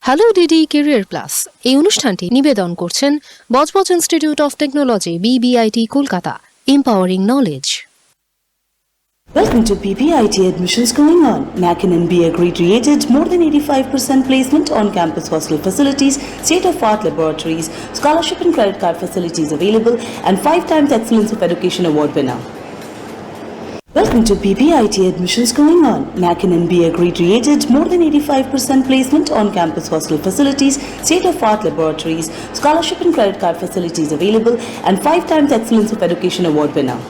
Hello DD career plus এই অনুষ্ঠানটি নিবেদন করছেন Budge Budge institute of technology BBIT Kolkata empowering knowledge. Welcome to PPIT admissions going on. NAC and MBA created more than 85% placement on campus hostel facilities, state-of-art laboratories, scholarship and credit card facilities available, and 5 times Excellence of Education Award winner. Welcome to PPIT admissions going on. NAC and MBA created more than 85% placement on campus hostel facilities, state-of-art laboratories, scholarship and credit card facilities available, and 5 times Excellence of Education Award winner.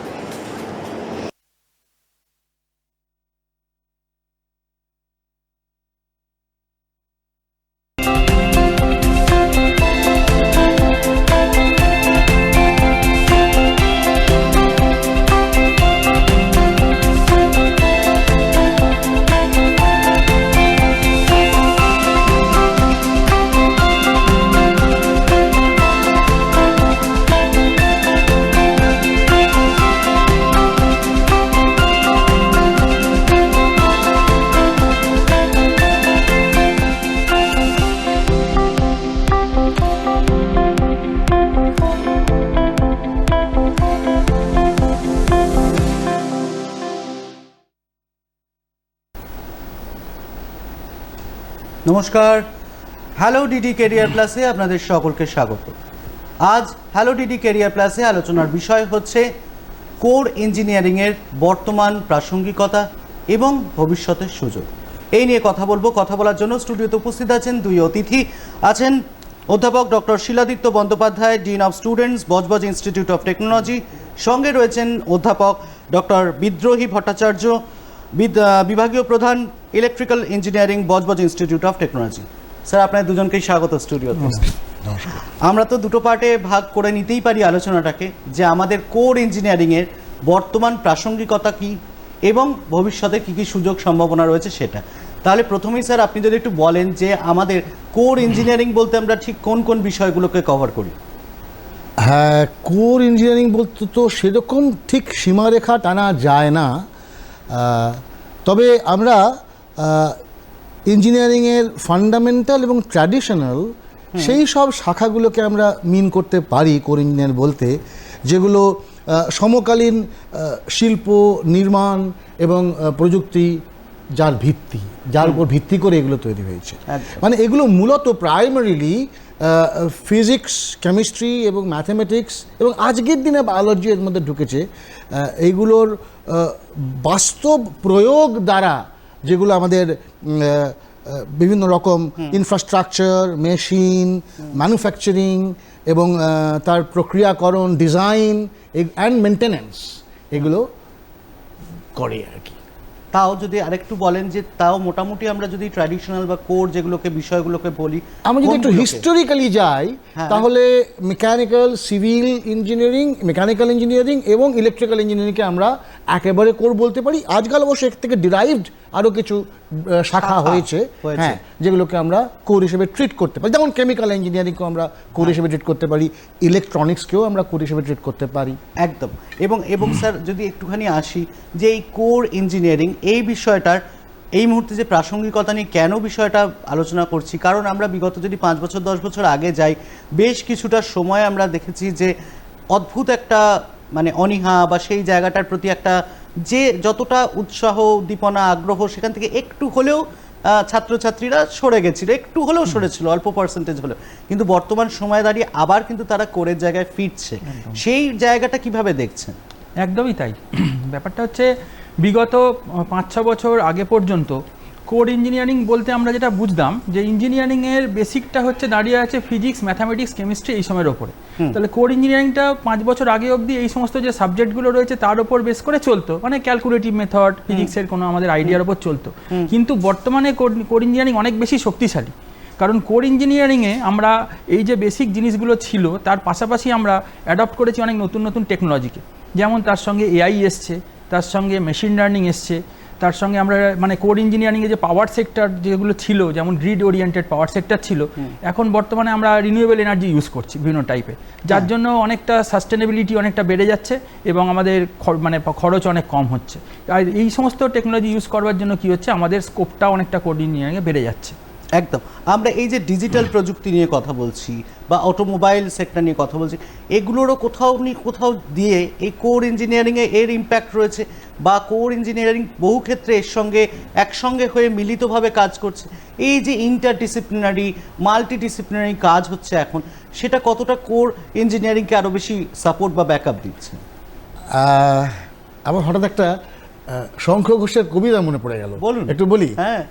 নমস্কার, hello DD career প্লাসে আপনাদের সকলকে স্বাগত। আজ hello DD career প্লাসে আলোচনার বিষয় হচ্ছে কোর ইঞ্জিনিয়ারিংয়ের বর্তমান প্রাসঙ্গিকতা এবং ভবিষ্যতের সুযোগ। এই নিয়ে কথা বলবো। কথা বলার জন্য স্টুডিওতে উপস্থিত আছেন দুই অতিথি। আছেন অধ্যাপক doctor Siladitya Bandyopadhyay, dean of students, Budge Budge institute of technology. সঙ্গে রয়েছেন অধ্যাপক ডক্টর বিদ্রোহী ভট্টাচার্য, বিভাগীয় প্রধান, electrical engineering, Budge Budge institute of technology. Sir, আপনাদের দুজনকেই স্বাগত স্টুডিওতে। আমরা তো দুটো পার্টে ভাগ করে নিতেই পারি আলোচনাটাকে, যে আমাদের কোর ইঞ্জিনিয়ারিংয়ের বর্তমান প্রাসঙ্গিকতা কী এবং ভবিষ্যতে কী কী সুযোগ সম্ভাবনা রয়েছে সেটা। তাহলে প্রথমেই স্যার আপনি যদি একটু বলেন যে আমাদের কোর ইঞ্জিনিয়ারিং বলতে আমরা ঠিক কোন কোন বিষয়গুলোকে কভার করি? হ্যাঁ, কোর ইঞ্জিনিয়ারিং বলতে তো সেরকম ঠিক সীমারেখা টানা যায় না, তবে আমরা ইঞ্জিনিয়ারিংয়ের ফান্ডামেন্টাল এবং ট্র্যাডিশনাল সেই সব শাখাগুলোকে আমরা মিন করতে পারি কোর ইঞ্জিনিয়ার বলতে, যেগুলো সমকালীন শিল্প নির্মাণ এবং প্রযুক্তি যার উপর ভিত্তি করে এগুলো তৈরি হয়েছে। মানে এগুলো মূলত প্রাইমারিলি ফিজিক্স, কেমিস্ট্রি এবং ম্যাথামেটিক্স এবং আজকের দিনে বায়োলজি এর মধ্যে ঢুকেছে। এইগুলোর বাস্তব প্রয়োগ দ্বারা যেগুলো আমাদের বিভিন্ন রকম ইনফ্রাস্ট্রাকচার, মেশিন, ম্যানুফ্যাকচারিং এবং তার প্রক্রিয়াকরণ, ডিজাইন অ্যান্ড মেনটেন্যান্স এগুলো করে আর কি। তাও যদি আরেকটু বলেন যে তাও মোটামুটি আমরা যদি ট্র্যাডিশনাল বা কোর যেগুলোকে বিষয়গুলোকে বলি, আমি যদি একটু হিস্টোরিক্যালি যাই তাহলে mechanical, civil engineering, mechanical engineering এবং ইলেকট্রিক্যাল ইঞ্জিনিয়ারিংকে আমরা একেবারে কোর বলতে পারি। আজকাল অবশ্য এর থেকে ডিরাইভড আরও কিছু শাখা হয়েছে, হ্যাঁ, যেগুলোকে আমরা কোর হিসেবে ট্রিট করতে পারি। যেমন কেমিক্যাল ইঞ্জিনিয়ারিংকেও আমরা কোর হিসেবে ট্রিট করতে পারি, ইলেকট্রনিক্সকেও আমরা কোর হিসেবে ট্রিট করতে পারি। একদম। এবং স্যার যদি একটুখানি আসি যে এই কোর ইঞ্জিনিয়ারিং এই বিষয়টার এই মুহূর্তে যে প্রাসঙ্গিকতা নিয়ে কেন বিষয়টা আলোচনা করছি, কারণ আমরা বিগত যদি 5 বছর 10 বছর আগে যাই, বেশ কিছুটা সময় আমরা দেখেছি যে অদ্ভুত একটা মানে অনীহা বা সেই জায়গাটার প্রতি একটা যে যতটা উৎসাহ, উদ্দীপনা, আগ্রহ সেখান থেকে একটু হলেও ছাত্রছাত্রীরা সরে গেছিল, একটু হলেও সরেছিল, অল্প পার্সেন্টেজ হলেও। কিন্তু বর্তমান সময়ে দাঁড়িয়ে আবার কিন্তু তারা কোরের জায়গায় ফিরছে। সেই জায়গাটা কিভাবে দেখছেন? একদমই তাই। ব্যাপারটা হচ্ছে বিগত 5-6 বছর আগে পর্যন্ত কোর ইঞ্জিনিয়ারিং বলতে আমরা যেটা বুঝতাম যে ইঞ্জিনিয়ারিংয়ের বেসিকটা হচ্ছে দাঁড়িয়ে আছে ফিজিক্স, ম্যাথামেটিক্স, কেমিস্ট্রি এই সময়ের ওপরে। তাহলে কোর ইঞ্জিনিয়ারিংটা 5 বছর আগে অবধি এই সমস্ত যে সাবজেক্টগুলো রয়েছে তার ওপর বেস করে চলতো, মানে ক্যালকুলেটিভ মেথড, ফিজিক্সের কোনো আমাদের আইডিয়ার ওপর চলতো। কিন্তু বর্তমানে কোর ইঞ্জিনিয়ারিং অনেক বেশি শক্তিশালী, কারণ কোর ইঞ্জিনিয়ারিংয়ে আমরা এই যে বেসিক জিনিসগুলো ছিল তার পাশাপাশি আমরা অ্যাডপ্ট করেছি অনেক নতুন নতুন টেকনোলজিকে। যেমন তার সঙ্গে এআই এসছে, তার সঙ্গে মেশিন লার্নিং এসছে, তার সঙ্গে আমরা মানে কোর ইঞ্জিনিয়ারিংয়ে যে পাওয়ার সেক্টর যেগুলো ছিল, যেমন গ্রিড ওরিয়েন্টেড পাওয়ার সেক্টর ছিল, এখন বর্তমানে আমরা রিনিউয়েবল এনার্জি ইউজ করছি বিভিন্ন টাইপে, যার জন্য অনেকটা সাস্টেনেবিলিটি অনেকটা বেড়ে যাচ্ছে এবং আমাদের মানে খরচ অনেক কম হচ্ছে। আর এই সমস্ত টেকনোলজি ইউজ করবার জন্য কী হচ্ছে, আমাদের স্কোপটা অনেকটা কোর ইঞ্জিনিয়ারিংয়ে বেড়ে যাচ্ছে। একদম। আমরা এই যে ডিজিটাল প্রযুক্তি নিয়ে কথা বলছি বা অটোমোবাইল সেক্টর নিয়ে কথা বলছি, এগুলোরও কোথাও দিয়ে এই কোর ইঞ্জিনিয়ারিংয়ে এর ইম্প্যাক্ট রয়েছে, বা কোর ইঞ্জিনিয়ারিং বহু ক্ষেত্রে এর সঙ্গে একসঙ্গে হয়ে মিলিতভাবে কাজ করছে। এই যে ইন্টারডিসিপ্লিনারি মাল্টিডিসিপ্লিনারি কাজ হচ্ছে এখন, সেটা কতটা কোর ইঞ্জিনিয়ারিংকে আরও বেশি সাপোর্ট বা ব্যাকআপ দিচ্ছে? আমার হঠাৎ একটা শঙ্খ ঘোষের কবিতা মনে পড়ে গেল, বলুন। একটু বলি। হ্যাঁ।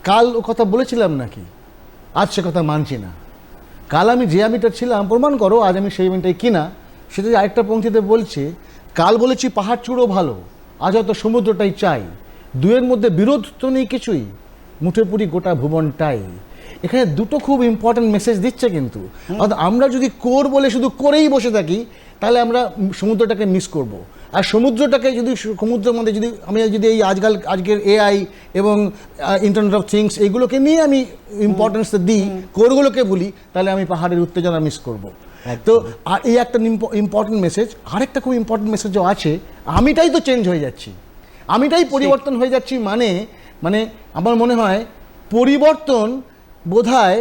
কাল ও কথা বলেছিলাম নাকি, আজ সে কথা মানছি না। কাল আমি যে আমিটা ছিলাম প্রমাণ করো আজ আমি সেই আমিটাই কিনা। সেটা যে আরেকটা পংক্তিতে বলছে, কাল বলেছি পাহাড় চূড়ো ভালো, আজ হয়তো সমুদ্রটাই চাই, দুয়ের মধ্যে বিরোধ তো নেই কিছুই, মুঠে পুরি গোটা ভুবনটাই। এখানে দুটো খুব ইম্পর্টেন্ট মেসেজ দিচ্ছে কিন্তু। অর্থাৎ আমরা যদি কোর বলে শুধু করেই বসে থাকি, তাহলে আমরা সমুদ্রটাকে মিস করব। আর সমুদ্রটাকে যদি সমুদ্রের মধ্যে আমি যদি এই আজকের এআই এবং ইন্টারনেট অফ থিংস এইগুলোকে নিয়ে আমি ইম্পর্টেন্স দিই, কোরগুলোকে বলি, তাহলে আমি পাহাড়ের উত্তেজনা মিস করব। তো এই একটা ইম্পর্টেন্ট মেসেজ। আরেকটা খুব ইম্পর্টেন্ট মেসেজও আছে, আমিটাই তো চেঞ্জ হয়ে যাচ্ছি, আমিটাই পরিবর্তন হয়ে যাচ্ছি। মানে আমার মনে হয় পরিবর্তন বোধহয়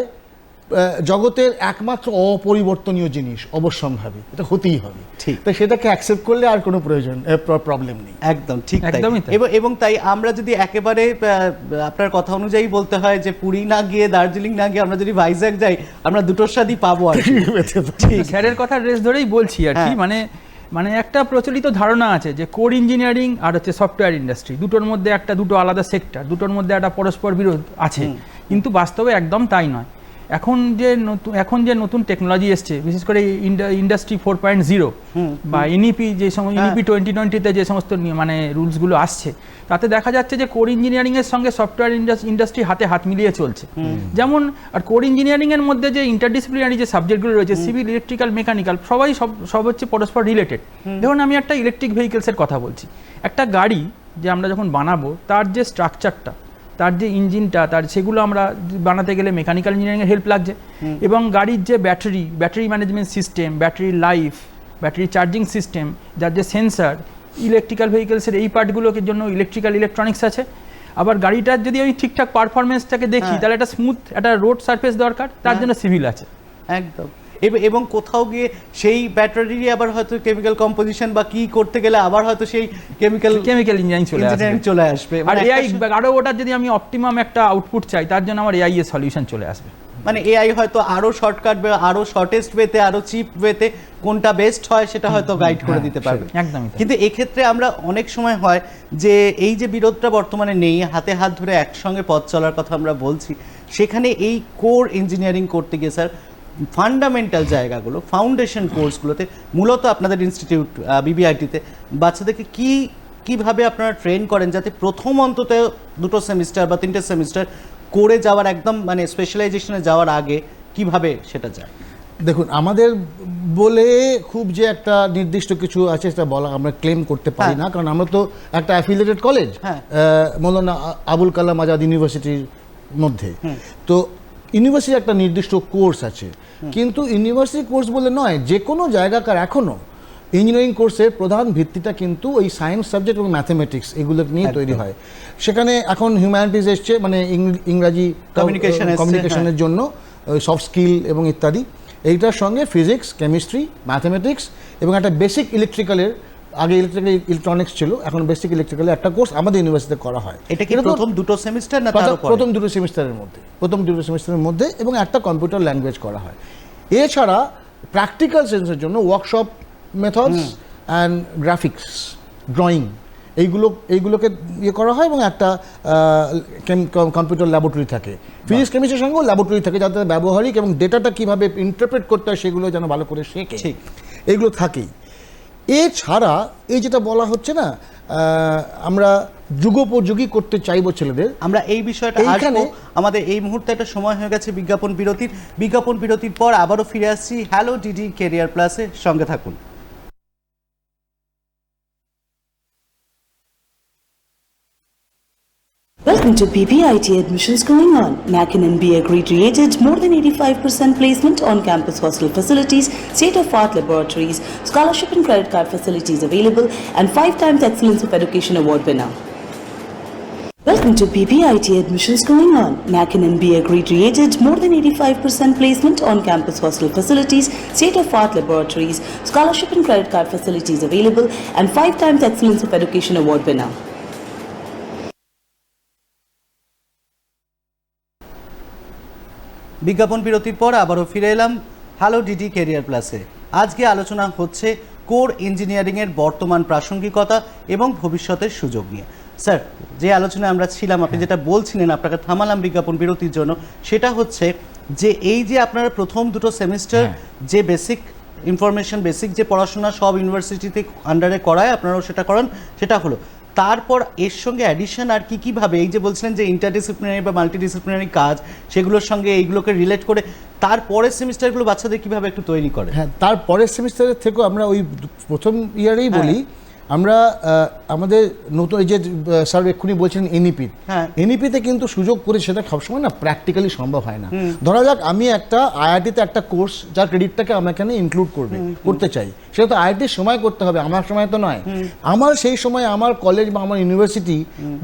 জগতের একমাত্র অপরিবর্তনীয় জিনিস, অবশ্যম্ভাবী, এটা হতেই হবে। ঠিক। তো সেটাকে অ্যাকসেপ্ট করলে আর কোনো প্রবলেম নেই। একদম ঠিক, একদমই তাই। এবং তাই আমরা যদি একেবারে আপনার কথা অনুযায়ী বলতে হয় যে পুরী না গিয়ে দার্জিলিং না গিয়ে আমরা যদি ভাইজ্যাক যাই, আমরা দুটোর স্বাদই পাবো আর কি। ঠিক স্যারের কথার রেস ধরেই বলছি আর কি। মানে একটা প্রচলিত ধারণা আছে যে কোর ইঞ্জিনিয়ারিং আর হচ্ছে সফটওয়্যার ইন্ডাস্ট্রি, দুটোর মধ্যে দুটো আলাদা সেক্টর, দুটোর মধ্যে একটা পরস্পর বিরোধ আছে, কিন্তু বাস্তবে একদম তাই নয়। এখন যে নতুন টেকনোলজি এসছে, বিশেষ করে ইন্ডাস্ট্রি 4.0 বা এনইপি, যে ইনইপি 2020-তে যে সমস্ত মানে রুলসগুলো আসছে, তাতে দেখা যাচ্ছে যে কোর ইঞ্জিনিয়ারিংয়ের সঙ্গে সফটওয়্যার ইন্ডাস্ট্রি হাতে হাত মিলিয়ে চলছে। যেমন আর কোর ইঞ্জিনিয়ারিংয়ের মধ্যে যে ইন্টারডিসিপ্লিনারি যে সাবজেক্টগুলো রয়েছে, সিভিল, ইলেকট্রিক্যাল, মেকানিক্যাল, সব হচ্ছে পরস্পর রিলেটেড। দেখুন আমি একটা ইলেকট্রিক ভেহিকেলসের কথা বলছি। একটা গাড়ি যে আমরা যখন বানাবো, তার যে স্ট্রাকচারটা, তার যে ইঞ্জিনটা, সেগুলো আমরা বানাতে গেলে মেকানিক্যাল ইঞ্জিনিয়ারিংয়ের হেল্প লাগছে। এবং গাড়ির যে battery management system, battery life, battery charging system, যার যে সেন্সার, ইলেকট্রিক্যাল ভেহিকেলসের এই পার্টগুলোর জন্য ইলেকট্রনিক্স আছে। আবার গাড়িটার যদি আমি ঠিকঠাক পারফরমেন্সটাকে দেখি, তাহলে একটা স্মুথ একটা রোড সারফেস দরকার, তার জন্য সিভিল আছে। একদম। এবং কোথাও গিয়ে সেই ব্যাটারি আবার হয়তো কেমিক্যাল কম্পোজিশন বা কি করতে গেলে আবার হয়তো সেই কেমিক্যাল ইঞ্জিনিয়ারিং চলে আসবে। আর এআই আরো ওটার যদি আমি অপটিমাম একটা আউটপুট চাই, তার জন্য আমার এআই এর সলিউশন চলে আসবে। মানে এআই হয়তো আরো শর্টকাট বা আরো শর্টেস্ট ওয়েতে, আরো চিপ ওয়েতে কোনটা বেস্ট হয় সেটা হয়তো গাইড করে দিতে পারবে। একদমই। কিন্তু এক্ষেত্রে আমরা অনেক সময় হয় যে এই যে বিরোধটা বর্তমানে নেই, হাতে হাত ধরে একসঙ্গে পথ চলার কথা আমরা বলছি, সেখানে এই কোর ইঞ্জিনিয়ারিং করতে গিয়ে স্যার ফান্ডামেন্টাল জায়গাগুলো, ফাউন্ডেশন কোর্সগুলোতে মূলত আপনাদের ইনস্টিটিউট বিবিআইটিতে বাচ্চাদেরকে কিভাবে আপনারা ট্রেন করেন, যাতে প্রথম অন্তত 2 সেমিস্টার বা 3টে সেমিস্টার করে যাওয়ার একদম মানে স্পেশালাইজেশনে যাওয়ার আগে কিভাবে সেটা যায়? দেখুন, আমাদের বলে খুব যে একটা নির্দিষ্ট কিছু আছে সেটা বলা আমরা ক্লেম করতে পারি না, কারণ আমরা তো একটা অ্যাফিলিয়েটেড কলেজ, মৌলানা আবুল কালাম আজাদ ইউনিভার্সিটির মধ্যে। তো ইউনিভার্সিটির একটা নির্দিষ্ট কোর্স আছে, কিন্তু ইউনিভার্সিটি কোর্স বলে নয়, যে কোনো জায়গাকার এখনও ইঞ্জিনিয়ারিং কোর্সের প্রধান ভিত্তিটা কিন্তু ওই সায়েন্স সাবজেক্ট এবং ম্যাথমেটিক্স এগুলো নিয়ে তৈরি হয়। সেখানে এখন হিউম্যানিটিস এসছে, মানে ইংরাজি কমিউনিকেশনের জন্য সফট স্কিল এবং ইত্যাদি। এইটার সঙ্গে ফিজিক্স, কেমিস্ট্রি, ম্যাথমেটিক্স এবং একটা বেসিক ইলেকট্রিক্যালের, আগে ইলেকট্রনিক্স ছিল, এখন বেসিক ইলেকট্রিক্যালের একটা কোর্স আমাদের ইউনিভার্সিটিতে করা হয়। এটা কি প্রথম 2 সেমিস্টার না তার উপরে? প্রথম 2 সেমিস্টারের মধ্যে এবং একটা কম্পিউটার ল্যাঙ্গুয়েজ করা হয়। এছাড়া প্র্যাকটিক্যাল সেন্সের জন্য workshop methods and graphics, drawing, এইগুলোকে করা হয় এবং একটা কম্পিউটার ল্যাবরেটরি থাকে। ফিজিক্স কেমিস্ট্রির সঙ্গেও ল্যাবরেটরি থাকে, যাতে ব্যবহারিক এবং ডেটাটা কীভাবে ইন্টারপ্রেট করতে হয় সেগুলো যেন ভালো করে শেখে, এইগুলো থাকেই। এছাড়া এই যেটা বলা হচ্ছে না, আমরা যুগোপযোগী করতে চাইবো ছেলেদের, আমরা এই বিষয়টা আসবো। আমাদের এই মুহূর্তে একটা সময় হয়ে গেছে বিজ্ঞাপন বিরতির পর আবারও ফিরে আসছি হ্যালো ডিডি ক্যারিয়ার প্লাসে, সঙ্গে থাকুন। Welcome to BBIT admissions going on. NAC and MBA created more than 85% placement on campus hostel facilities, state-of-art laboratories, scholarship and credit card facilities available, and 5 times Excellence of Education Award winner. Welcome to BBIT admissions going on. NAC and MBA graduated, more than 85% placement on campus hostel facilities, state-of-art laboratories, scholarship and credit card facilities available, and 5 times Excellence of Education Award winner. বিজ্ঞাপন বিরতির পর আবারও ফিরে এলাম hello DD career প্লাসে। আজকে আলোচনা হচ্ছে কোর ইঞ্জিনিয়ারিংয়ের বর্তমান প্রাসঙ্গিকতা এবং ভবিষ্যতের সুযোগ নিয়ে। স্যার, যে আলোচনায় আমরা ছিলাম, আপনি যেটা বলছিলেন, আপনাকে থামালাম বিজ্ঞাপন বিরতির জন্য, সেটা হচ্ছে যে এই যে আপনারা প্রথম দুটো সেমিস্টার যে বেসিক ইনফরমেশন, বেসিক যে পড়াশোনা সব ইউনিভার্সিটিতে আন্ডারে করায়, আপনারাও সেটা করান, সেটা হলো। তারপর এর সঙ্গে অ্যাডিশন আর কীভাবে এই যে বলছিলেন যে ইন্টারডিসিপ্লিনারি বা মাল্টিডিসিপ্লিনারি কাজ, সেগুলোর সঙ্গে এইগুলোকে রিলেট করে তারপরের সেমিস্টারগুলো বাচ্চাদের কীভাবে একটু তৈরি করে? হ্যাঁ, তারপরের সেমিস্টারের থেকেও আমরা ওই প্রথম ইয়ারেই বলি আমরা আমাদের নতুন এই যে স্যার এক্ষুনি বলছেন এনইপি, এনইপিতে কিন্তু সুযোগ করে সেটা সবসময় না প্র্যাকটিক্যালি সম্ভব হয় না। ধরা যাক আমি একটা আইআইটিতে একটা কোর্স যার ক্রেডিটটাকে আমরা এখানে ইনক্লুড করতে চাই, সেটা তো আইআইটির সময় করতে হবে, আমার সময় তো নয়। আমার সেই সময় আমার কলেজ বা আমার ইউনিভার্সিটি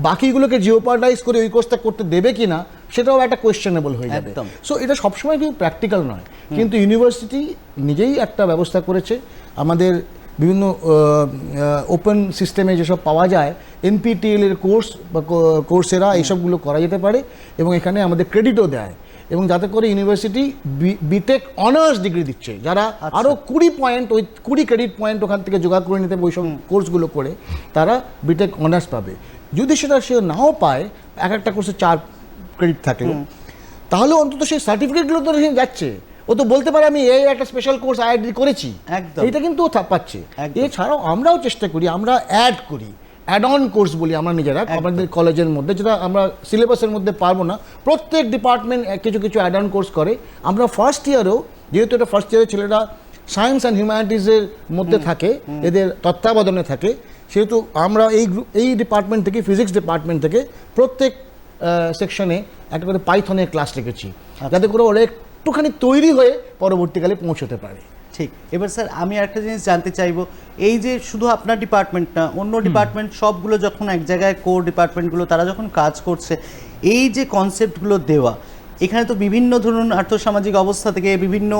বাকিগুলোকে জিওপার্ডাইজ করে ওই কোর্সটা করতে দেবে কিনা সেটাও একটা কোয়েশ্চেনেবল হয়ে যাবে। সো এটা সবসময় কিন্তু প্র্যাকটিক্যাল নয়, কিন্তু ইউনিভার্সিটি নিজেই একটা ব্যবস্থা করেছে। আমাদের বিভিন্ন ওপেন সিস্টেমে যেসব পাওয়া যায়, এনপিটিএল এর কোর্স বা কোর্সেরা এইসবগুলো করা যেতে পারে এবং এখানে আমাদের ক্রেডিটও দেয়, এবং যাতে করে ইউনিভার্সিটি বিটেক অনার্স ডিগ্রি দিচ্ছে, যারা আরও 20 পয়েন্ট, ওই 20 ক্রেডিট পয়েন্ট ওখান থেকে জোগাড় করে নিতে ওই সব কোর্সগুলো করে তারা বিটেক অনার্স পাবে। যদি সেটা সে নাও পায়, একটা কোর্সে 4 ক্রেডিট থাকে, তাহলে অন্তত সেই সার্টিফিকেটগুলো তো যাচ্ছে, ও তো বলতে পারে আমি এই একটা স্পেশাল কোর্স আইআইটি করেছি, এটা কিন্তু ও পাচ্ছে। এছাড়াও আমরাও চেষ্টা করি, আমরা অ্যাড করি, অ্যাড অন কোর্স বলি আমরা নিজেরা আমাদের কলেজের মধ্যে, যেটা আমরা সিলেবাসের মধ্যে পারবো না, প্রত্যেক ডিপার্টমেন্ট কিছু কিছু অ্যাড অন কোর্স করে। আমরা ফার্স্ট ইয়ারেও, যেহেতু এটা ফার্স্ট ইয়ারের ছেলেরা সায়েন্স অ্যান্ড হিউম্যানিটিসের মধ্যে থাকে, এদের তত্ত্বাবধানে থাকে, সেহেতু আমরা এই ডিপার্টমেন্ট থেকে, ফিজিক্স ডিপার্টমেন্ট থেকে প্রত্যেক সেকশনে একটা করে পাইথনের ক্লাস রেখেছি, যাতে করে ওরা একটুখানি তৈরি হয়ে পরবর্তীকালে পৌঁছতে পারে। ঠিক। এবার স্যার আমি একটা জিনিস জানতে চাইবো, এই যে শুধু আপনার ডিপার্টমেন্ট না, অন্য ডিপার্টমেন্ট সবগুলো যখন এক জায়গায় কোর ডিপার্টমেন্টগুলো তারা যখন কাজ করছে, এই যে কনসেপ্টগুলো দেওয়া, এখানে তো বিভিন্ন ধরুন আর্থসামাজিক অবস্থা থেকে, বিভিন্ন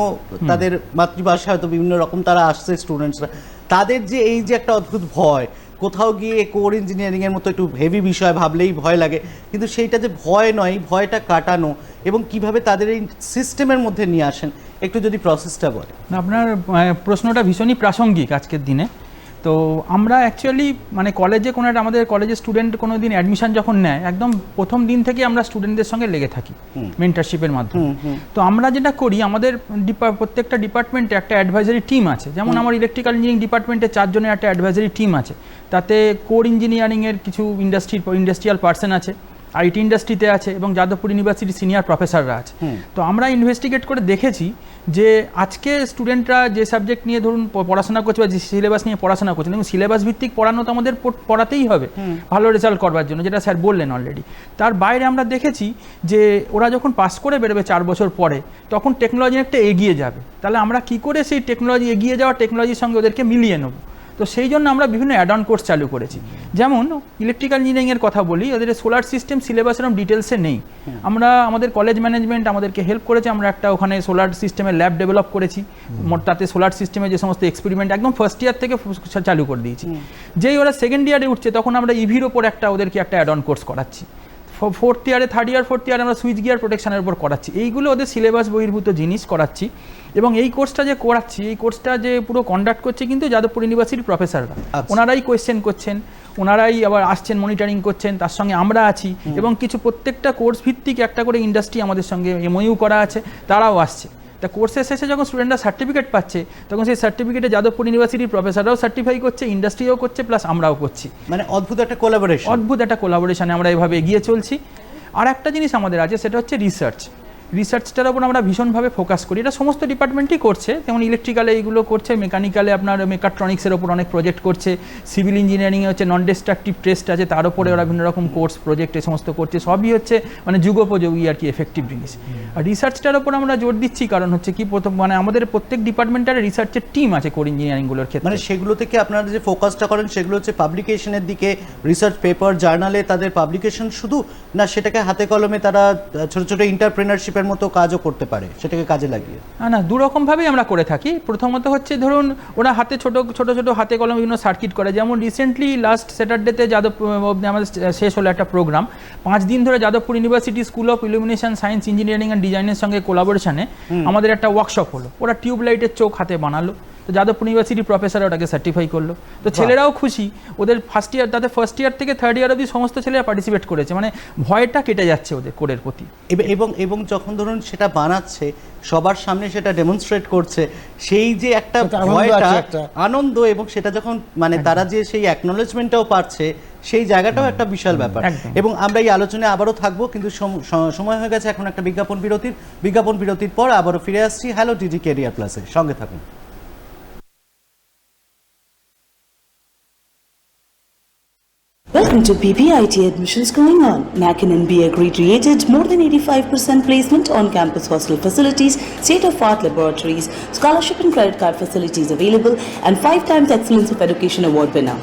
তাদের মাতৃভাষা হয়তো বিভিন্ন রকম তারা আসছে স্টুডেন্টসরা, তাদের যে এই যে একটা অদ্ভুত ভয়, কোথাও গিয়ে কোর ইঞ্জিনিয়ারিংয়ের মতো একটু হেভি বিষয় ভাবলেই ভয় লাগে, কিন্তু সেইটা যে ভয় নয়, ভয়টা কাটানো এবং কিভাবে তাদের এই সিস্টেমের মধ্যে নিয়ে আসেন, একটু যদি প্রসেসটা বলেন। আপনার প্রশ্নটা ভীষণই প্রাসঙ্গিক আজকের দিনে। তো আমরা অ্যাকচুয়ালি মানে কলেজে কোনো একটা, আমাদের কলেজের স্টুডেন্ট কোনো দিন অ্যাডমিশন যখন নেয়, একদম প্রথম দিন থেকে আমরা স্টুডেন্টদের সঙ্গে লেগে থাকি মেন্টারশিপের মাধ্যমে। তো আমরা যেটা করি, আমাদের প্রত্যেকটা ডিপার্টমেন্টে একটা অ্যাডভাইজারি টিম আছে, যেমন আমার ইলেকট্রিক্যাল ইঞ্জিনিয়ারিং ডিপার্টমেন্টে 4 জনের একটা অ্যাডভাইজারি টিম আছে, তাতে কোর ইঞ্জিনিয়ারিংয়ের কিছু ইন্ডাস্ট্রিয়াল পার্সন আছে, আইটি ইন্ডাস্ট্রিতে আছে, এবং যাদবপুর ইউনিভার্সিটির সিনিয়র প্রফেসররা আছে। তো আমরা ইনভেস্টিগেট করে দেখেছি যে আজকে স্টুডেন্টরা যে সাবজেক্ট নিয়ে ধরুন পড়াশোনা করছে বা যে সিলেবাস নিয়ে পড়াশোনা করছে, এবং সিলেবাস ভিত্তিক পড়ানো তো আমাদের পড়াতেই হবে ভালো রেজাল্ট করবার জন্য, যেটা স্যার বললেন অলরেডি। তার বাইরে আমরা দেখেছি যে ওরা যখন পাস করে বেরোবে 4 বছর পরে, তখন টেকনোলজি একটা এগিয়ে যাবে। তাহলে আমরা কি করে সেই টেকনোলজি, এগিয়ে যাওয়া টেকনোলজির সঙ্গে ওদেরকে মিলিয়ে নেব? তো সেই জন্য আমরা বিভিন্ন অ্যাড অন কোর্স চালু করেছি। যেমন ইলেকট্রিক্যাল ইঞ্জিনিয়ারিংয়ের কথা বলি, ওদের সোলার সিস্টেম সিলেবাস এরকম ডিটেলসে নেই। আমরা আমাদের কলেজ ম্যানেজমেন্ট আমাদেরকে হেল্প করেছে, আমরা একটা ওখানে সোলার সিস্টেমের ল্যাব ডেভেলপ করেছি, তাতে সোলার সিস্টেমে যে সমস্ত এক্সপেরিমেন্ট একদম ফার্স্ট ইয়ার থেকে চালু করে দিয়েছি। যেই ওরা সেকেন্ড ইয়ারে উঠছে, তখন আমরা ইভির ওপর ওদেরকে একটা অ্যাড অন কোর্স করাচ্ছি। 4th ইয়ারে, 3rd ইয়ার, 4th ইয়ারে আমরা সুইচ গিয়ার প্রোটেকশনের উপর করাচ্ছি। এইগুলো ওদের সিলেবাস বহির্ভূত জিনিস করাচ্ছি, এবং এই কোর্সটা যে করাচ্ছি, এই কোর্সটা যে পুরো কন্ডাক্ট করছে কিন্তু যাদবপুর ইউনিভার্সিটির প্রফেসররা, ওনারাই কোয়েশ্চেন করছেন, ওনারাই আবার আসছেন, মনিটরিং করছেন, তার সঙ্গে আমরা আছি, এবং কিছু প্রত্যেকটা কোর্স ভিত্তিক একটা করে ইন্ডাস্ট্রি আমাদের সঙ্গে এমওইউ করা আছে, তারাও আসছে। তা কোর্সের শেষে যখন স্টুডেন্টরা সার্টিফিকেট পাচ্ছে, তখন সেই সার্টিফিকেটে যাদবপুর ইউনিভার্সিটির প্রফেসররাও সার্টিফাই করছে, ইন্ডাস্ট্রিও করছে, প্লাস আমরাও করছি। মানে অদ্ভুত একটা কোলাবোরেশনে আমরা এভাবে এগিয়ে চলছি। আর একটা জিনিস আমাদের আছে, সেটা হচ্ছে রিসার্চ। রিসার্চটার ওপর আমরা ভীষণভাবে ফোকাস করি। এটা সমস্ত ডিপার্টমেন্টই করছে, যেমন ইলেকট্রিক্যালে এইগুলো করছে, মেকানিক্যালে আপনার মেকাট্রনিক্সের ওপর অনেক প্রজেক্ট করছে, সিভিল ইঞ্জিনিয়ারিংয়ে হচ্ছে নন ডিস্ট্রাকটিভ টেস্ট আছে, তার উপরে ওরা বিভিন্ন রকম কোর্স প্রজেক্ট এ সমস্ত করছে, সবই হচ্ছে মানে যুগোপযোগী আর কি এফেক্টিভ জিনিস। আর রিসার্চটার ওপর আমরা জোর দিচ্ছি কারণ হচ্ছে কি প্রথম মানে আমাদের প্রত্যেক ডিপার্টমেন্টের রিসার্চের টিম আছে কোর ইঞ্জিনিয়ারিংগুলোর ক্ষেত্রে। মানে সেগুলো থেকে আপনারা যে ফোকাসটা করেন সেগুলো হচ্ছে পাবলিকেশনের দিকে, রিসার্চ পেপার জার্নালে তাদের পাবলিকেশন শুধু, না সেটাকে হাতে কলমে তারা ছোট ছোট এন্টারপ্রেনারশিপের মতো কাজও করতে পারে সেটাকে কাজে লাগিয়ে? না, দুরকমভাবেই আমরা করে থাকি। প্রথমত হচ্ছে ধরুন ওরা হাতে ছোট ছোট হাতে কলমে বিভিন্ন সার্কিট করে, যেমন রিসেন্টলি লাস্ট স্যাটারডেতে যাদবপুর আমাদের শেষ হলো একটা প্রোগ্রাম 5 দিন ধরে Jadavpur university school of illumination science engineering and ডিজাইনের সঙ্গে কোলাবোরেশনে আমাদের একটা ওয়ার্কশপ হলো। ওরা টিউবলাইটের চোখ হাতে বানালো, তো যাদবপুর ইউনিভার্সিটি প্রফেসর ওটাকে সার্টিফাই করলো। তো ছেলেরাও খুশি, ওদের ফার্স্ট ইয়ার থেকে থার্ড ইয়ার অবধি সমস্ত ছেলেরা পার্টিসিপেট করেছে, মানে ভয়টা কেটে যাচ্ছে ওদের কোরের প্রতি। এবং যখন ধরুন সেটা বানাচ্ছে সবার সামনে সেটা ডেমনস্ট্রেট করছে, সেই যে একটা ভয়টা, আনন্দ, এবং সেটা যখন মানে তারা যে সেই অ্যাকনোলেজমেন্টটাও পাচ্ছে, সেই জায়গাটাও একটা বিশাল ব্যাপার। এবং আমরা এই আলোচনায় আবারও থাকবো, কিন্তু সময় হয়ে গেছে এখন একটা বিজ্ঞাপন বিরতির পর আবারও ফিরে আসছি হ্যালো ডিডি ক্যারিয়ার প্লাসে, সঙ্গে থাকুন। Welcome to BBIT admissions going on. NAC and NBA created more than 85% placement on campus hostel facilities, state-of-art laboratories, scholarship and credit card facilities available, and 5 times Excellence of Education Award winner.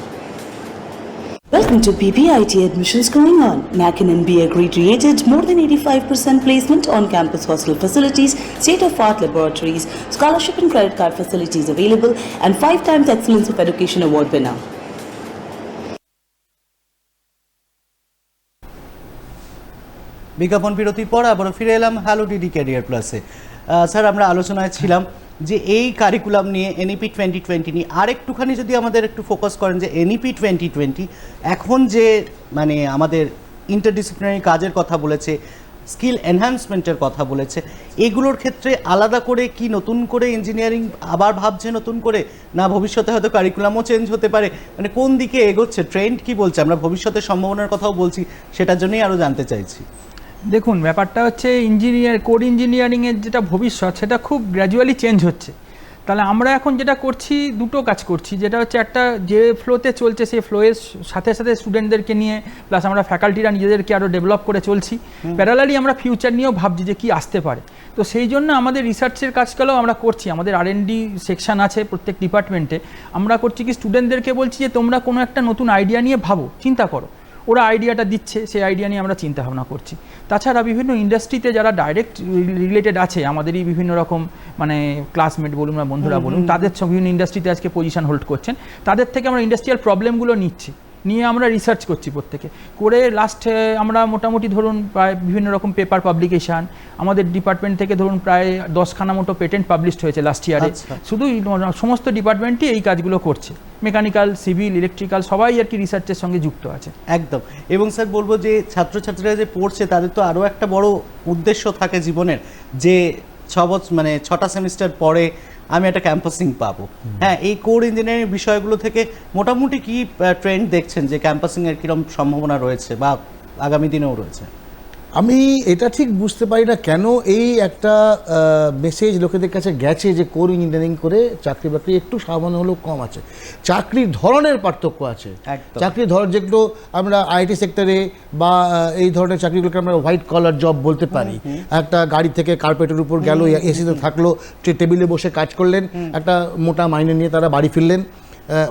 Welcome to BBIT admissions going on. NAC and NBA created more than 85% placement on campus hostel facilities, state-of-art laboratories, scholarship and credit card facilities available, and 5 times Excellence of Education Award winner. বিজ্ঞাপন বিরতির পর আবারও ফিরে এলাম hello DD career প্লাসে। Sir, আমরা আলোচনায় ছিলাম যে এই কারিকুলাম নিয়ে এনইপি 2020 নিয়ে আরেকটুখানি যদি আমাদের একটু ফোকাস করেন যে এনইপি 2020 এখন যে মানে আমাদের ইন্টারডিসিপ্লিনারি কাজের কথা বলেছে, স্কিল এনহ্যান্সমেন্টের কথা বলেছে, এগুলোর ক্ষেত্রে আলাদা করে কি নতুন করে ইঞ্জিনিয়ারিং আবার ভাবছে নতুন করে, না ভবিষ্যতে হয়তো কারিকুলামও চেঞ্জ হতে পারে, মানে কোন দিকে এগোচ্ছে, ট্রেন্ড কি বলছে? আমরা ভবিষ্যতের সম্ভাবনার কথাও বলছি, সেটার জন্যই আরও জানতে চাইছি। দেখুন, ব্যাপারটা হচ্ছে কোর ইঞ্জিনিয়ারিংয়ের যেটা ভবিষ্যৎ সেটা খুব গ্র্যাজুয়ালি চেঞ্জ হচ্ছে। তাহলে আমরা এখন যেটা করছি দুটো কাজ করছি, যেটা হচ্ছে একটা যে ফ্লোতে চলছে সেই ফ্লোয়ের সাথে সাথে স্টুডেন্টদেরকে নিয়ে প্লাস আমরা ফ্যাকাল্টিরা নিজেদেরকে আরও ডেভেলপ করে চলছি, প্যারালালি আমরা ফিউচার নিয়েও ভাবছি যে কী আসতে পারে। তো সেই জন্য আমাদের রিসার্চের কাজগুলোও আমরা করছি, আমাদের R&D সেকশন আছে প্রত্যেক ডিপার্টমেন্টে। আমরা করছি কি স্টুডেন্টদেরকে বলছি যে তোমরা কোনো একটা নতুন আইডিয়া নিয়ে ভাবো, চিন্তা করো, ওরা আইডিয়াটা দিচ্ছে, সেই আইডিয়া নিয়ে আমরা চিন্তা ভাবনা করছি। তাছাড়া বিভিন্ন ইন্ডাস্ট্রিতে যারা ডাইরেক্ট রিলেটেড আছে, আমাদেরই বিভিন্ন রকম মানে ক্লাসমেট বলুন বা বন্ধুরা বলুন, তাদের সব বিভিন্ন ইন্ডাস্ট্রিতে আজকে পজিশন হোল্ড করছেন, তাদের থেকে আমরা ইন্ডাস্ট্রিয়াল প্রবলেমগুলো নিয়ে আমরা রিসার্চ করছি প্রত্যেকে করে। লাস্টে আমরা মোটামুটি ধরুন প্রায় বিভিন্ন রকম পেপার পাবলিকেশান, আমাদের ডিপার্টমেন্ট থেকে ধরুন প্রায় 10খানা মতো পেটেন্ট পাবলিশড হয়েছে লাস্ট ইয়ারে। শুধু সমস্ত ডিপার্টমেন্টই এই কাজগুলো করছে, মেকানিক্যাল, সিভিল, ইলেকট্রিক্যাল সবাই আর কি রিসার্চের সঙ্গে যুক্ত আছে। একদম। এবং স্যার বলবো যে ছাত্রছাত্রীরা যে পড়ছে তাদের তো আরও একটা বড় উদ্দেশ্য থাকে জীবনের, যে 6টা সেমিস্টার পরে আমি একটা ক্যাম্পাসিং পাবো। হ্যাঁ, এই কোর ইঞ্জিনিয়ারিং বিষয়গুলো থেকে মোটামুটি কি ট্রেন্ড দেখছেন যে ক্যাম্পাসিংয়ের কীরকম সম্ভাবনা রয়েছে বা আগামী দিনেও রয়েছে? আমি এটা ঠিক বুঝতে পারি না কেন এই একটা মেসেজ লোকেদের কাছে গেছে যে কোর ইঞ্জিনিয়ারিং করে চাকরি বাকরি একটু সামান্য হলেও কম আছে। চাকরির ধরনের পার্থক্য আছে। চাকরির ধরন যেগুলো আমরা আইটি সেক্টরে বা এই ধরনের চাকরিগুলোকে আমরা হোয়াইট কলার জব বলতে পারি, একটা গাড়ি থেকে কার্পেটের উপর গেল, এসিতে থাকলো, টেবিলে বসে কাজ করলেন, একটা মোটা মাইনে নিয়ে তারা বাড়ি ফিরলেন,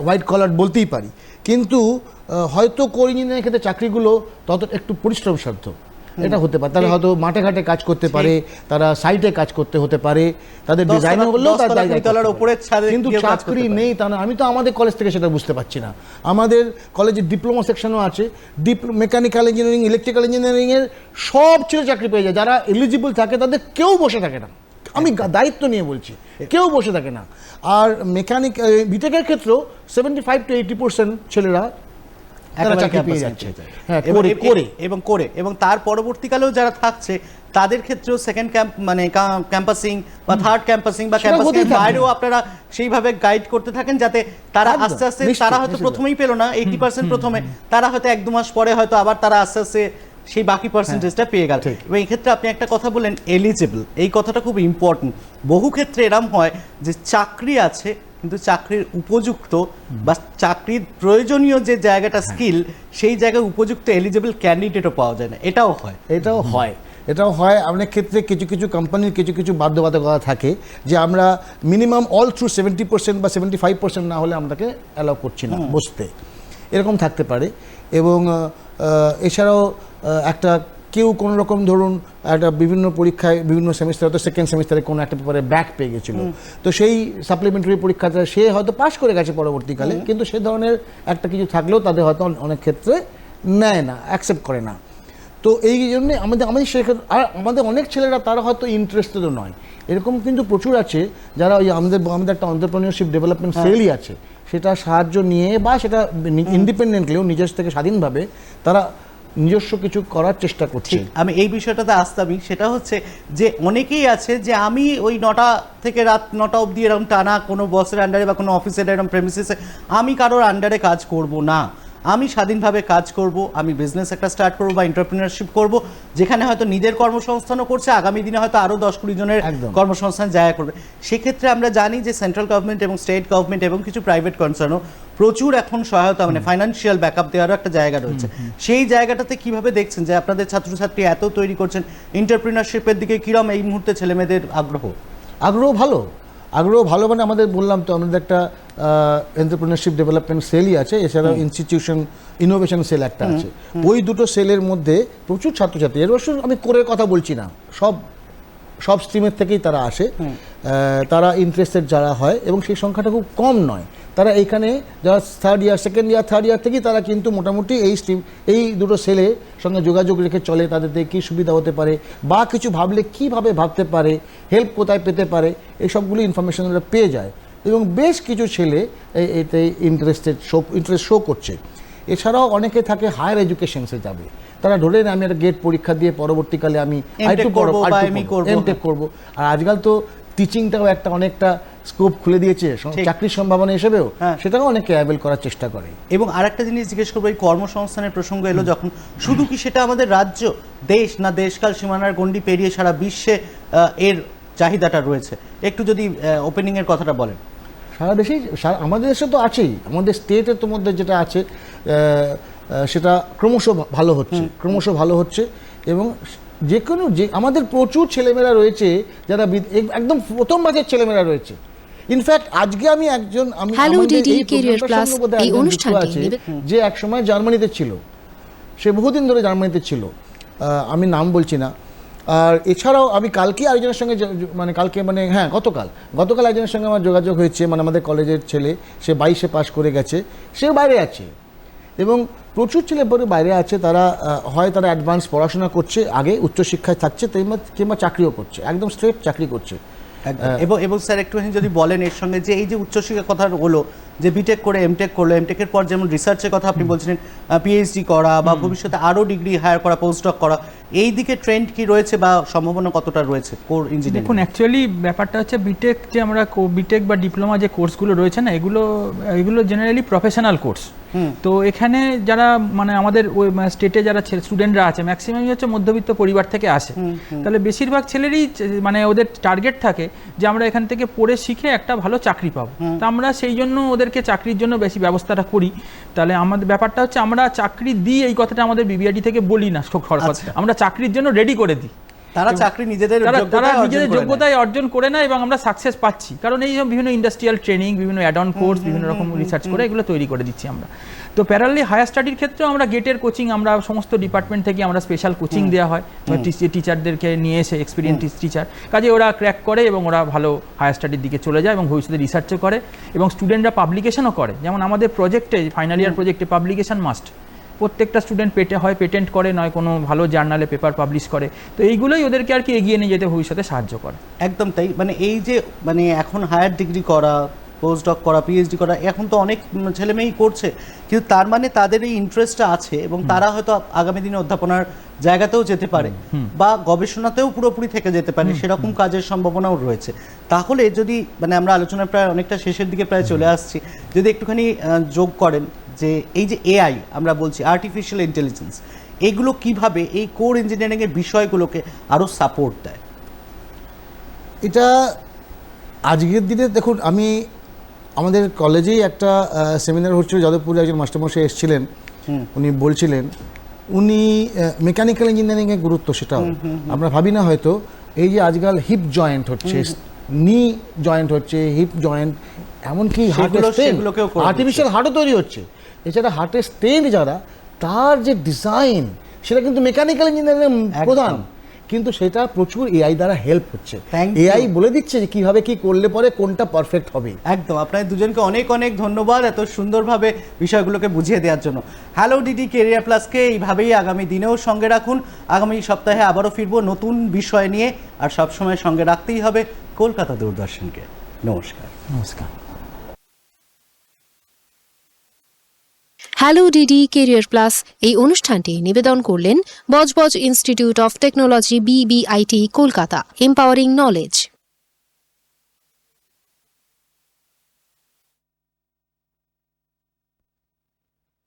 হোয়াইট কলার বলতেই পারি। কিন্তু হয়তো কোর ইঞ্জিনিয়ারিং ক্ষেত্রে চাকরিগুলো তত একটু পরিশ্রম সাধ্য, এটা হতে পারে। তারা হয়তো মাঠে ঘাটে কাজ করতে পারে, তারা সাইটে কাজ করতে হতে পারে, তাদের ডিজাইনার হলেও কিন্তু চাকরি নেই তা না। আমি তো আমাদের কলেজ থেকে সেটা বুঝতে পারছি না। আমাদের কলেজে ডিপ্লোমা সেকশনও আছে, মেকানিক্যাল ইঞ্জিনিয়ারিং, ইলেকট্রিক্যাল ইঞ্জিনিয়ারিংয়ের সব ছেলে চাকরি পেয়ে যায়। যারা এলিজিবল থাকে তাদের কেউ বসে থাকে না, আমি দায়িত্ব নিয়ে বলছি, কেউ বসে থাকে না। আর বিটেকের ক্ষেত্রেও 75 to 80% ছেলেরা এবং তার পরবর্তীকালেও যারা থাকছে তাদের ক্ষেত্রেও সেকেন্ড ক্যাম্পাসিং বা থার্ড ক্যাম্পাসিং বা ক্যাম্পাসিং বাইরেও আপনারা সেইভাবে গাইড করতে থাকেন, যাতে তারা আস্তে আস্তে, তারা হয়তো প্রথমেই পেলো না 80% প্রথমে, তারা হয়তো 1-2 মাস পরে হয়তো আবার তারা আস্তে আস্তে সেই বাকি পার্সেন্টেজটা পেয়ে গেল। এবং এই ক্ষেত্রে আপনি একটা কথা বলেন এলিজিবল, এই কথাটা খুব ইম্পর্টেন্ট। বহু ক্ষেত্রে এরম হয় যে চাকরি আছে কিন্তু চাকরির উপযুক্ত বা চাকরির প্রয়োজনীয় যে জায়গাটা স্কিল, সেই জায়গায় উপযুক্ত এলিজিবল ক্যান্ডিডেটও পাওয়া যায় না, এটাও হয়। এটাও হয় অনেক ক্ষেত্রে। কিছু কিছু কোম্পানির কিছু কিছু বাধ্যবাধকতা থাকে যে আমরা মিনিমাম অল থ্রু 70% বা 75% না হলে আমরাকে অ্যালাউ করছি না বসতে, এরকম থাকতে পারে। এবং এছাড়াও একটা কেউ কোনো রকম ধরুন একটা বিভিন্ন পরীক্ষায় বিভিন্ন সেমিস্টার, হয়তো সেকেন্ড সেমিস্টারে কোনো একটা পেপারে ব্যাক পেয়ে গেছিলো, তো সেই সাপ্লিমেন্টারি পরীক্ষাটা সে হয়তো পাশ করে গেছে পরবর্তীকালে, কিন্তু সে ধরনের একটা কিছু থাকলেও তাদের হয়তো অনেক ক্ষেত্রে নেয় না, অ্যাকসেপ্ট করে না। তো এই জন্যে আমাদের সেখানে আর আমাদের অনেক ছেলেরা তারা হয়তো ইন্টারেস্টেডও নয়, এরকম কিন্তু প্রচুর আছে যারা ওই আমাদের একটা এন্টারপ্রেনিয়রশিপ ডেভেলপমেন্ট সেলই আছে, সেটা সাহায্য নিয়ে বা সেটা ইন্ডিপেন্ডেন্টলিও নিজের থেকে স্বাধীনভাবে তারা নিজস্ব কিছু করার চেষ্টা করছে। আমি এই বিষয়টাতে আসতামই, সেটা হচ্ছে যে অনেকেই আছে যে আমি ওই 9টা থেকে রাত 9টা অবধি এরকম টানা কোনো বসের আন্ডারে বা কোনো অফিসের এরকম প্রেমিসিসে আমি কারোর আন্ডারে কাজ করব না, আমি স্বাধীনভাবে কাজ করব, আমি বিজনেস একটা স্টার্ট করব বা এন্টারপ্রেনারশিপ করব, যেখানে হয়তো নিজের কর্মসংস্থানও করছে, আগামী দিনে হয়তো আরও 10-20 জনের কর্মসংস্থান জায়গা করবে। সেক্ষেত্রে আমরা জানি যে সেন্ট্রাল গভর্নমেন্ট এবং স্টেট গভর্নমেন্ট এবং কিছু প্রাইভেট কনসার্নও প্রচুর এখন সহায়তা, মানে ফাইন্যান্সিয়াল ব্যাকআপ দেওয়ারও একটা জায়গা রয়েছে। সেই জায়গাটাতে কিভাবে দেখছেন যে আপনাদের ছাত্রছাত্রী এত তৈরি করছেন, এন্টারপ্রেনারশিপের দিকে কিরম এই মুহূর্তে ছেলেমেয়েদের আগ্রহ ভালো মানে আমাদের বললাম তো আমাদের একটা এন্টারপ্রেনারশিপ ডেভেলপমেন্ট সেলই আছে, এছাড়াও ইনস্টিটিউশন ইনোভেশন সেল একটা আছে। ওই দুটো সেলের মধ্যে প্রচুর ছাত্রছাত্রী, এর অবশ্য আমি করে কথা বলছি না, সব স্ট্রিমের থেকেই তারা আসে, তারা ইন্টারেস্টেড যারা হয়, এবং সেই সংখ্যাটা খুব কম নয়। তারা এইখানে যারা third year, second year, third year থেকেই তারা কিন্তু মোটামুটি এই দুটো সেলের সঙ্গে যোগাযোগ রেখে চলে, তাদের থেকে কী সুবিধা হতে পারে বা কিছু ভাবলে কীভাবে ভাবতে পারে, হেল্প কোথায় পেতে পারে, এই সবগুলো ইনফরমেশন ওরা পেয়ে যায়। এবং বেশ কিছু ছেলে এতে ইন্টারেস্ট শো করছে। এছাড়াও অনেকে থাকে হায়ার এডুকেশনসে যাবে, তারা ধরে আমি একটা গেট পরীক্ষা দিয়ে পরবর্তীকালে আমি এমটেক করব। আর আজকাল তো টিচিংটাও একটা অনেকটা স্কোপ খুলে দিয়েছে চাকরির সম্ভাবনা হিসেবেও, সেটাও অনেকে অ্যাভেল করার চেষ্টা করে। এবং আরেকটা জিনিস জিজ্ঞেস করবো, এই কর্মসংস্থানের প্রসঙ্গ এলো যখন, শুধু কি সেটা আমাদের রাজ্য, দেশ, না দেশকাল সীমানার গণ্ডি পেরিয়ে সারা বিশ্বে এর চাহিদাটা রয়েছে? একটু যদি ওপেনিংয়ের কথাটা বলেন। সারা দেশেই, আমাদের দেশে তো আছেই, আমাদের স্টেটের তো মধ্যে যেটা আছে সেটা ক্রমশ ভালো হচ্ছে। এবং যে আমাদের প্রচুর ছেলেমেয়েরা রয়েছে যারা একদম প্রথম ব্যাচের ছেলেমেয়েরা রয়েছে। ইনফ্যাক্ট আজকে আমি হ্যালো ডিডি ক্যারিয়ার প্লাস এই অনুষ্ঠানটি যে এক সময় জার্মানিতে ছিল, সে বহুদিন ধরে জার্মানিতে ছিল, আমি নাম বলছি না। আর এছাড়াও আমি কালকে আরেকজনের সঙ্গে গতকাল একজনের সঙ্গে আমার যোগাযোগ হয়েছে, মানে আমাদের কলেজের ছেলে, সে 22-এ পাশ করে গেছে, সে বাইরে আছে। এবং প্রচুর ছেলে বাইরে আছে, তারা তারা অ্যাডভান্স পড়াশোনা করছে, আগে উচ্চশিক্ষায় থাকছে, কিংবা চাকরিও করছে, একদম স্ট্রেট চাকরি করছে। এবং স্যার একটুখানি যদি বলেন এর সঙ্গে যে এই যে উচ্চশিক্ষার কথা হলো, যে বিটেক করে এমটেক করলো, এমটেকের পর যেমন রিসার্চের কথা আপনি বলছিলেন, পিএইচডি করা বা ভবিষ্যতে আরও ডিগ্রি হায়ার করা, পোস্টডক করা, এই দিকে ট্রেন্ড কি রয়েছে বা সম্ভাবনা কতটা রয়েছে কোর ইঞ্জিনিয়ারিং? দেখুন, অ্যাকচুয়ালি ব্যাপারটা হচ্ছে বিটেক যে আমরা বিটেক বা ডিপ্লোমা যে কোর্সগুলো রয়েছে না, এগুলো জেনারেলি প্রফেশনাল কোর্স। তো এখানে যারা মানে আমাদের ওই স্টেটে যারা স্টুডেন্টরা আছে, ম্যাক্সিমামই হচ্ছে মধ্যবিত্ত পরিবার থেকে আসে। তাহলে বেশিরভাগ ছেলেরই মানে ওদের টার্গেট থাকে যে আমরা এখান থেকে পড়ে শিখে একটা ভালো চাকরি পাবো। তো আমরা সেই জন্য ওদেরকে চাকরির জন্য বেশি ব্যবস্থাটা করি। তাহলে আমাদের ব্যাপারটা হচ্ছে আমরা চাকরি দিই, এই কথাটা আমাদের বিবিআইটি থেকে বলি না, আমরা চাকরির জন্য রেডি করে দিই। তারা চাকরি নিজেদের যোগ্যতায় অর্জন করে না, এবং আমরা সাকসেস পাচ্ছি, কারণ এই বিভিন্ন ইন্ডাস্ট্রিয়াল ট্রেনিং, বিভিন্ন অ্যাড অন কোর্স, বিভিন্ন রকম রিসার্চ করে এগুলো তৈরি করে দিচ্ছি আমরা। তো প্যারালালি হায়ার স্টাডির ক্ষেত্রেও আমরা গেটের কোচিং, আমরা সমস্ত ডিপার্টমেন্ট থেকে আমরা স্পেশাল কোচিং দেওয়া হয়, টিচারদেরকে নিয়ে এসে, এক্সপিরিয়েন্স টিচার, কাজে ওরা ক্র্যাক করে এবং ওরা ভালো হায়ার স্টাডির দিকে চলে যায় এবং ভবিষ্যতে রিসার্চও করে, এবং স্টুডেন্টরা পাবলিকেশনও করে। যেমন আমাদের প্রজেক্টে, ফাইনাল ইয়ার প্রজেক্টে পাবলিকেশন মাস্ট, প্রত্যেকটা স্টুডেন্ট পেটেন্ট করে, নয় কোনো ভালো জার্নালে পেপার পাবলিশ করে। তো এইগুলোই ওদেরকে আর কি এগিয়ে নিয়ে যেতে ভবিষ্যতে সাহায্য করে। একদম তাই। মানে এই যে মানে এখন হায়ার ডিগ্রি করা, পোস্টডক করা, পিএইচডি করা, এখন তো অনেক ছেলেমেয়েই করছে, কিন্তু তার মানে তাদের এই ইন্টারেস্টটা আছে এবং তারা হয়তো আগামী দিনে অধ্যাপনার জায়গাতেও যেতে পারে বা গবেষণাতেও পুরোপুরি থেকে যেতে পারে, সেরকম কাজের সম্ভাবনাও রয়েছে। তাহলে যদি মানে আমরা আলোচনার প্রায় অনেকটা শেষের দিকে প্রায় চলে আসছি, যদি একটুখানি যোগ করেন যে এই যে এআই আমরা বলছি, আর্টিফিশিয়াল ইন্টেলিজেন্স, এগুলো কিভাবে এই কোর ইঞ্জিনিয়ারিংয়ের বিষয়গুলোকে আরও সাপোর্ট দেয়? এটা আজকের দিনে দেখুন, আমি আমাদের কলেজেই একটা সেমিনার হচ্ছিল, যাদবপুরে একজন মাস্টারমশাই এসেছিলেন, উনি বলছিলেন উনি মেকানিক্যাল ইঞ্জিনিয়ারিংয়ের গুরুত্ব সেটাও আমরা ভাবি না হয়তো। এই যে আজকাল হিপ জয়েন্ট হচ্ছে, নি জয়েন্ট হচ্ছে, হিপ জয়েন্ট, এমনকি সেগুলোকেও করে আর্টিফিশিয়াল হার্টও তৈরি হচ্ছে। এছাড়া হার্টের স্টেন যারা, তার যে ডিজাইন সেটা কিন্তু মেকানিক্যাল ইঞ্জিনিয়ারিং প্রধান, কিন্তু সেটা প্রচুর এআই দ্বারা হেল্প হচ্ছে। Thank you. এআই বলে দিচ্ছে যে কিভাবে কি করলে পরে কোনটা পারফেক্ট হবে। একদম, আপনাদের দুজনকে অনেক অনেক ধন্যবাদ এত সুন্দরভাবে বিষয়গুলোকে বুঝিয়ে দেওয়ার জন্য। হ্যালো ডিডি কেরিয়ার প্লাসকে এইভাবেই আগামী দিনেও সঙ্গে রাখুন। আগামী সপ্তাহে আবারও ফিরবো নতুন বিষয় নিয়ে, আর সবসময় সঙ্গে রাখতেই হবে কলকাতা দূরদর্শনকে। নমস্কার। নমস্কার। হ্যালো ডিডি কেরিয়ার প্লাস এই অনুষ্ঠানটি নিবেদন করলেন Budge Budge institute of technology BBIT Kolkata, empowering knowledge.